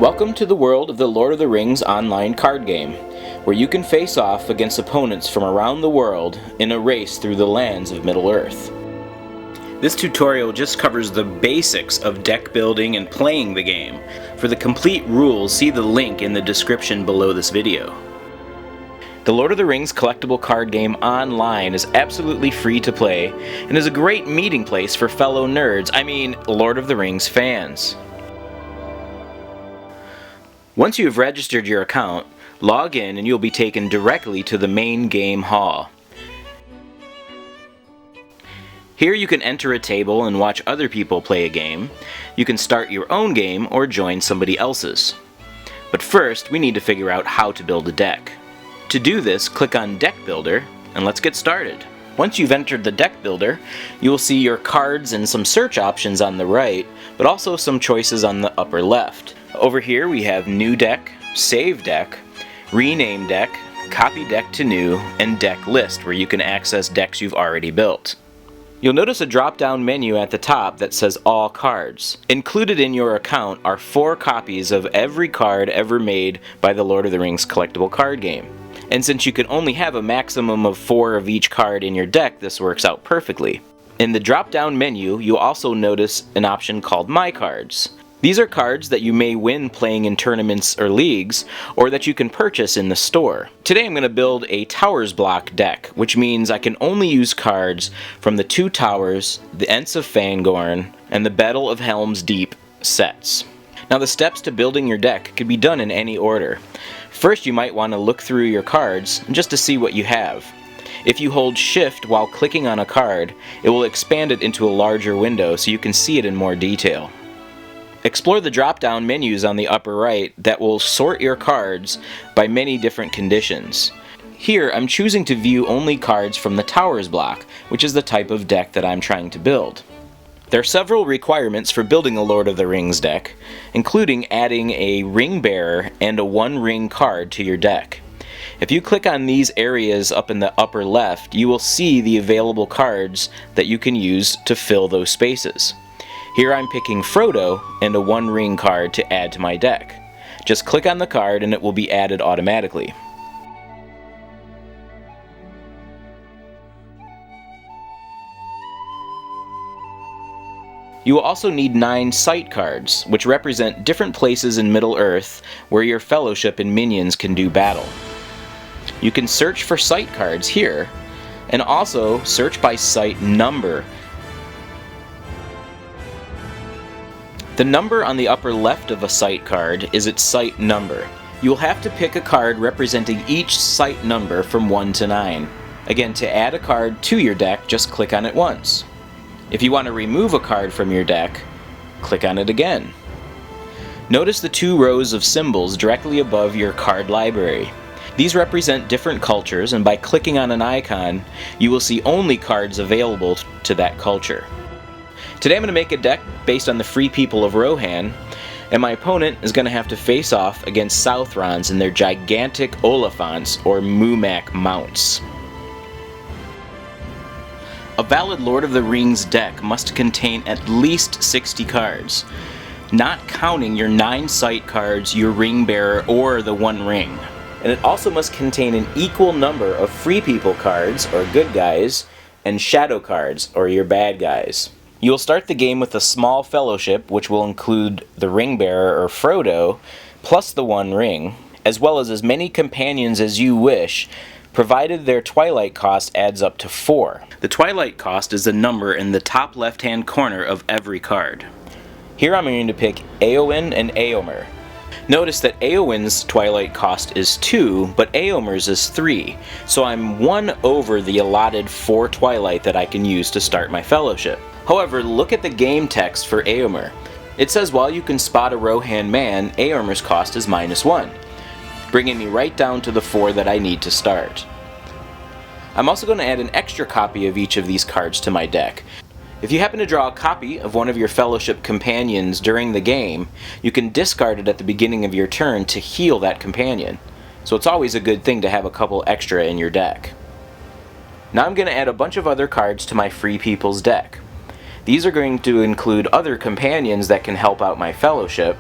Welcome to the world of the Lord of the Rings online card game, where you can face off against opponents from around the world in a race through the lands of Middle-earth. This tutorial just covers the basics of deck building and playing the game. For the complete rules, see the link in the description below this video. The Lord of the Rings collectible card game online is absolutely free to play and is a great meeting place for fellow nerds, Lord of the Rings fans. Once you have registered your account, log in and you'll be taken directly to the main game hall. Here you can enter a table and watch other people play a game. You can start your own game or join somebody else's. But first, we need to figure out how to build a deck. To do this, click on Deck Builder and let's get started. Once you've entered the Deck Builder, you will see your cards and some search options on the right, but also some choices on the upper left. Over here we have New Deck, Save Deck, Rename Deck, Copy Deck to New, and Deck List, where you can access decks you've already built. You'll notice a drop-down menu at the top that says All Cards. Included in your account are 4 copies of every card ever made by the Lord of the Rings collectible card game. And since you can only have a maximum of 4 of each card in your deck, this works out perfectly. In the drop-down menu, you'll also notice an option called My Cards. These are cards that you may win playing in tournaments or leagues, or that you can purchase in the store. Today I'm going to build a Towers block deck, which means I can only use cards from the 2 Towers, the Ents of Fangorn, and the Battle of Helm's Deep sets. Now the steps to building your deck can be done in any order. First, you might want to look through your cards just to see what you have. If you hold Shift while clicking on a card, it will expand it into a larger window so you can see it in more detail. Explore the drop-down menus on the upper right that will sort your cards by many different conditions. Here, I'm choosing to view only cards from the Towers block, which is the type of deck that I'm trying to build. There are several requirements for building a Lord of the Rings deck, including adding a ring bearer and a 1-ring card to your deck. If you click on these areas up in the upper left, you will see the available cards that you can use to fill those spaces. Here I'm picking Frodo and a 1-ring card to add to my deck. Just click on the card and it will be added automatically. You will also need 9 sight cards, which represent different places in Middle-earth where your fellowship and minions can do battle. You can search for sight cards here, and also search by sight number. The number on the upper left of a sight card is its sight number. You will have to pick a card representing each sight number from 1 to 9. Again, to add a card to your deck, just click on it once. If you want to remove a card from your deck, click on it again. Notice the 2 rows of symbols directly above your card library. These represent different cultures, and by clicking on an icon, you will see only cards available to that culture. Today I'm going to make a deck based on the Free People of Rohan, and my opponent is going to have to face off against Southrons and their gigantic Oliphants or Mumak mounts. A valid Lord of the Rings deck must contain at least 60 cards, not counting your 9 sight cards, your ring bearer, or the 1 ring. And it also must contain an equal number of Free People cards, or good guys, and shadow cards, or your bad guys. You will start the game with a small fellowship, which will include the ring bearer or Frodo, plus the 1 ring, as well as many companions as you wish, provided their twilight cost adds up to 4. The twilight cost is the number in the top left-hand corner of every card. Here I'm going to pick Éowyn and Éomer. Notice that Éowyn's twilight cost is 2, but Éomer's is 3, so I'm 1 over the allotted 4 twilight that I can use to start my fellowship. However, look at the game text for Éomer. It says while you can spot a Rohan man, Éomer's cost is -1, bringing me right down to the 4 that I need to start. I'm also going to add an extra copy of each of these cards to my deck. If you happen to draw a copy of one of your fellowship companions during the game, you can discard it at the beginning of your turn to heal that companion. So it's always a good thing to have a couple extra in your deck. Now I'm going to add a bunch of other cards to my Free People's deck. These are going to include other companions that can help out my fellowship,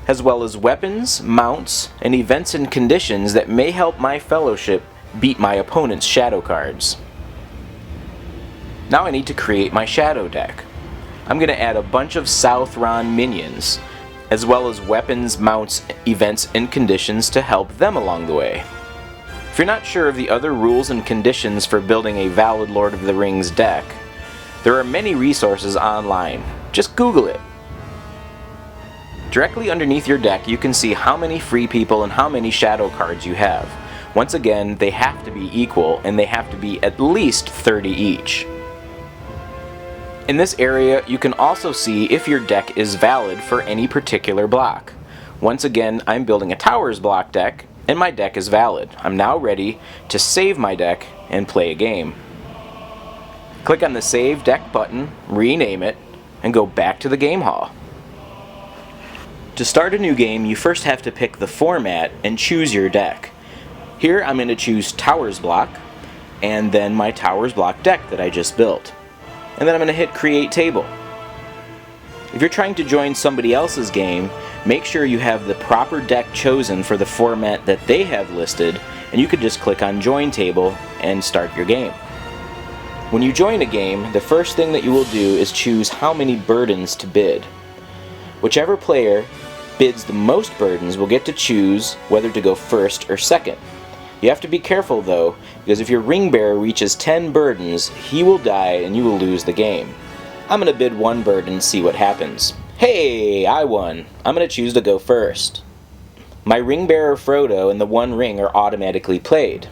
as well as weapons, mounts, and events and conditions that may help my fellowship beat my opponent's shadow cards. Now I need to create my shadow deck. I'm going to add a bunch of Southron minions, as well as weapons, mounts, events, and conditions to help them along the way. If you're not sure of the other rules and conditions for building a valid Lord of the Rings deck, there are many resources online. Just Google it. Directly underneath your deck, you can see how many free people and how many shadow cards you have. Once again, they have to be equal, and they have to be at least 30 each. In this area, you can also see if your deck is valid for any particular block. Once again, I'm building a Towers block deck, and my deck is valid. I'm now ready to save my deck and play a game. Click on the Save Deck button, rename it, and go back to the game hall. To start a new game, you first have to pick the format and choose your deck. Here I'm going to choose Towers block, and then my Towers block deck that I just built. And then I'm going to hit Create Table. If you're trying to join somebody else's game, make sure you have the proper deck chosen for the format that they have listed, and you could just click on Join Table and start your game. When you join a game, the first thing that you will do is choose how many burdens to bid. Whichever player bids the most burdens will get to choose whether to go first or second. You have to be careful though, because if your ring bearer reaches 10 burdens, he will die and you will lose the game. I'm going to bid 1 burden and see what happens. Hey, I won. I'm going to choose to go first. My ring bearer Frodo and the 1 ring are automatically played.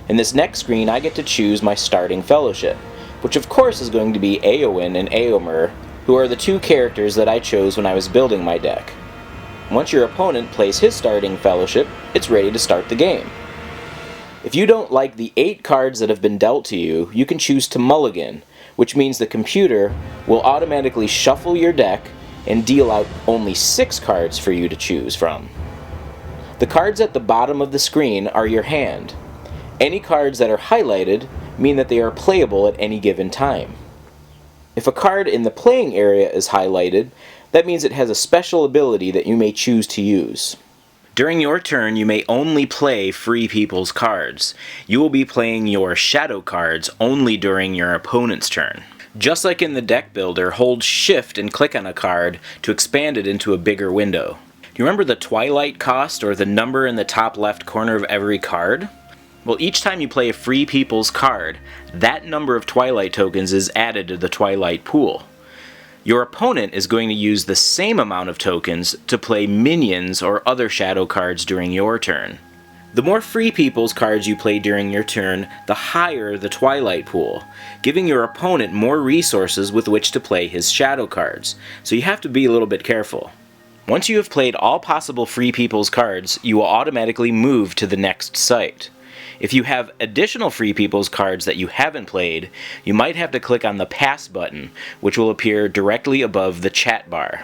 In this next screen I get to choose my starting fellowship, which of course is going to be Éowyn and Éomer, who are the 2 characters that I chose when I was building my deck. Once your opponent plays his starting fellowship, it's ready to start the game. If you don't like the 8 cards that have been dealt to you, you can choose to mulligan, which means the computer will automatically shuffle your deck and deal out only 6 cards for you to choose from. The cards at the bottom of the screen are your hand. Any cards that are highlighted mean that they are playable at any given time. If a card in the playing area is highlighted, that means it has a special ability that you may choose to use. During your turn, you may only play free people's cards. You will be playing your shadow cards only during your opponent's turn. Just like in the deck builder, hold Shift and click on a card to expand it into a bigger window. Do you remember the Twilight cost, or the number in the top left corner of every card? Well, each time you play a free people's card, that number of Twilight tokens is added to the Twilight pool. Your opponent is going to use the same amount of tokens to play minions or other shadow cards during your turn. The more free people's cards you play during your turn, the higher the Twilight pool, giving your opponent more resources with which to play his shadow cards, so you have to be a little bit careful. Once you have played all possible free people's cards, you will automatically move to the next site. If you have additional free people's cards that you haven't played, you might have to click on the Pass button, which will appear directly above the chat bar.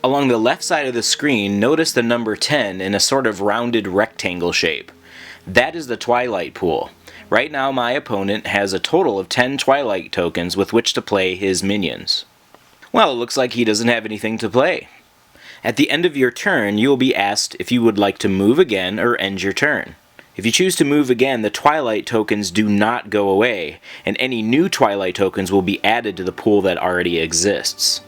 Along the left side of the screen, notice the number 10 in a sort of rounded rectangle shape. That is the Twilight pool. Right now my opponent has a total of 10 Twilight tokens with which to play his minions. Well, it looks like he doesn't have anything to play. At the end of your turn, you will be asked if you would like to move again or end your turn. If you choose to move again, the Twilight tokens do not go away, and any new Twilight tokens will be added to the pool that already exists.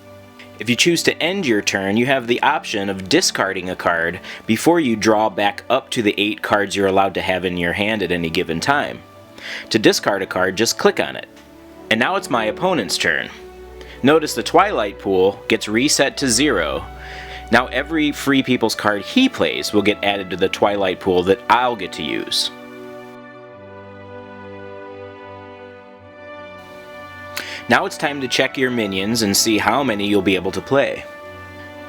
If you choose to end your turn, you have the option of discarding a card before you draw back up to the 8 cards you're allowed to have in your hand at any given time. To discard a card, just click on it. And now it's my opponent's turn. Notice the Twilight pool gets reset to 0. Now every free people's card he plays will get added to the Twilight pool that I'll get to use. Now it's time to check your minions and see how many you'll be able to play.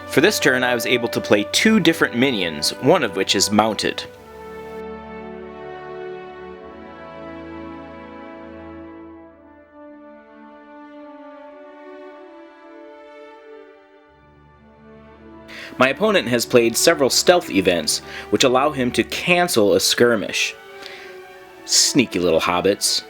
For this turn I was able to play 2 different minions, one of which is mounted. My opponent has played several stealth events, which allow him to cancel a skirmish. Sneaky little hobbits.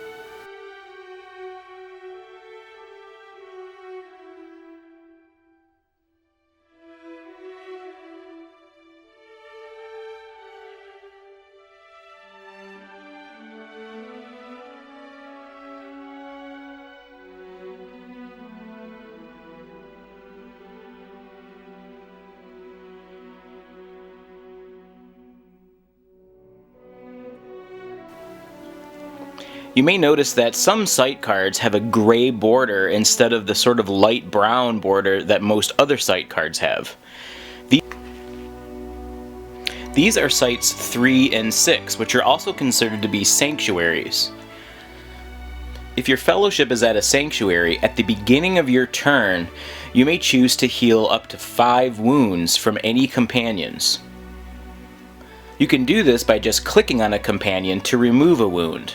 You may notice that some sight cards have a gray border instead of the sort of light brown border that most other sight cards have. These are sites 3 and 6, which are also considered to be sanctuaries. If your fellowship is at a sanctuary, at the beginning of your turn, you may choose to heal up to 5 wounds from any companions. You can do this by just clicking on a companion to remove a wound.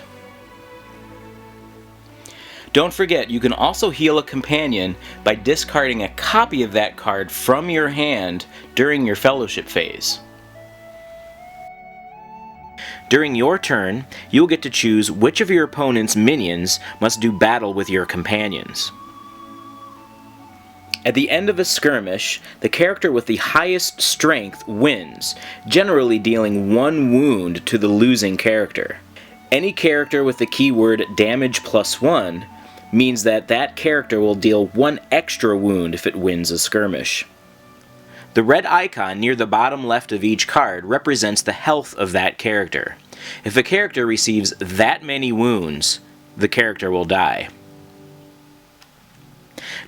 Don't forget, you can also heal a companion by discarding a copy of that card from your hand during your fellowship phase. During your turn, you'll get to choose which of your opponent's minions must do battle with your companions. At the end of a skirmish, the character with the highest strength wins, generally dealing 1 wound to the losing character. Any character with the keyword damage +1 means that that character will deal 1 extra wound if it wins a skirmish. The red icon near the bottom left of each card represents the health of that character. If a character receives that many wounds, the character will die.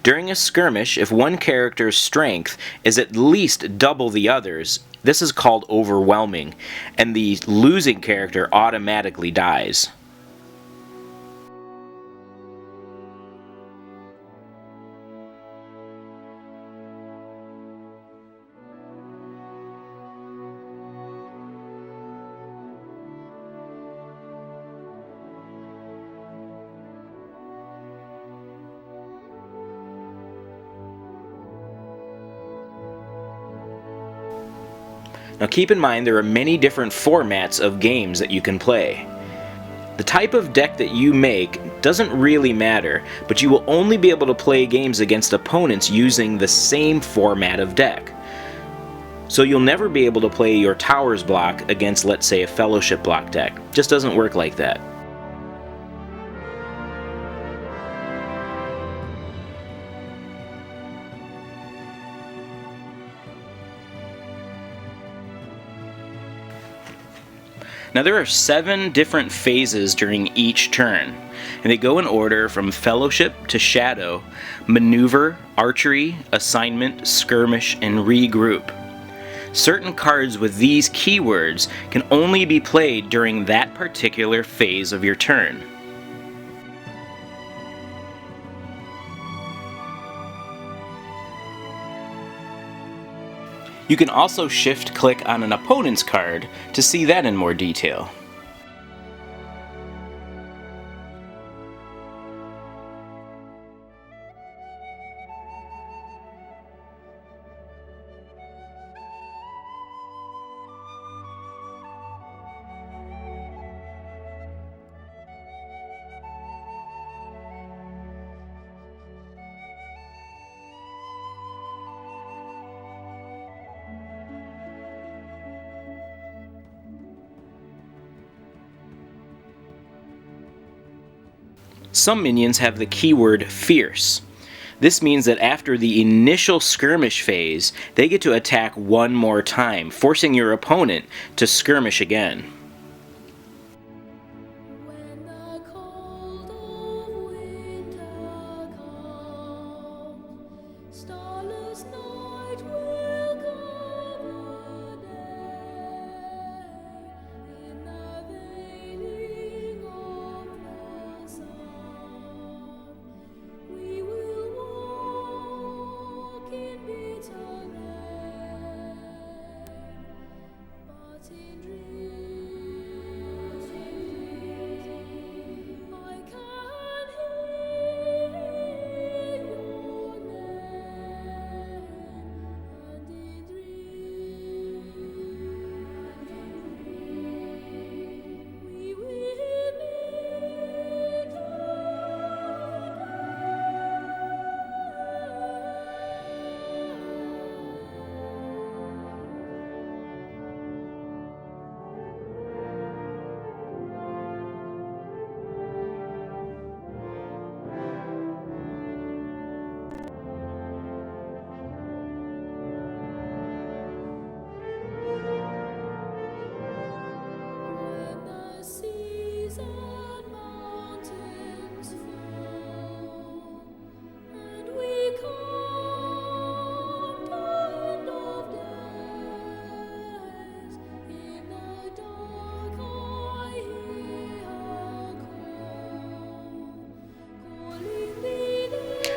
During a skirmish, if one character's strength is at least double the others, this is called overwhelming, and the losing character automatically dies. Now keep in mind there are many different formats of games that you can play. The type of deck that you make doesn't really matter, but you will only be able to play games against opponents using the same format of deck. So you'll never be able to play your Towers block against, let's say, a Fellowship block deck. It just doesn't work like that. Now there are 7 different phases during each turn, and they go in order from Fellowship to Shadow, Maneuver, Archery, Assignment, Skirmish, and Regroup. Certain cards with these keywords can only be played during that particular phase of your turn. You can also shift-click on an opponent's card to see that in more detail. Some minions have the keyword Fierce. This means that after the initial skirmish phase, they get to attack 1 more time, forcing your opponent to skirmish again.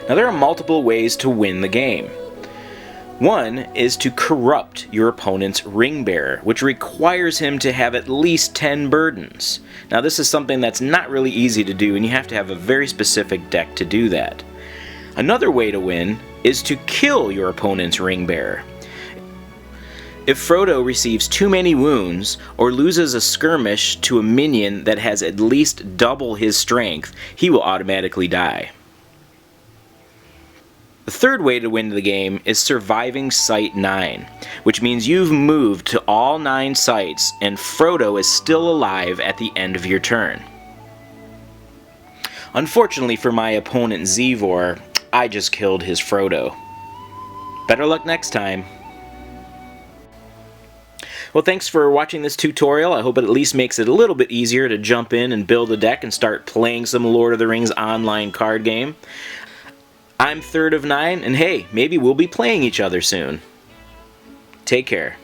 Now there are multiple ways to win the game. One is to corrupt your opponent's ring bearer, which requires him to have at least 10 burdens. Now this is something that's not really easy to do, and you have to have a very specific deck to do that. Another way to win is to kill your opponent's ring bearer. If Frodo receives too many wounds or loses a skirmish to a minion that has at least double his strength, he will automatically die. The third way to win the game is surviving Site 9, which means you've moved to all 9 sites and Frodo is still alive at the end of your turn. Unfortunately for my opponent Zivor, I just killed his Frodo. Better luck next time. Well, thanks for watching this tutorial. I hope it at least makes it a little bit easier to jump in and build a deck and start playing some Lord of the Rings online card game. I'm Third of Nine, and hey, maybe we'll be playing each other soon. Take care.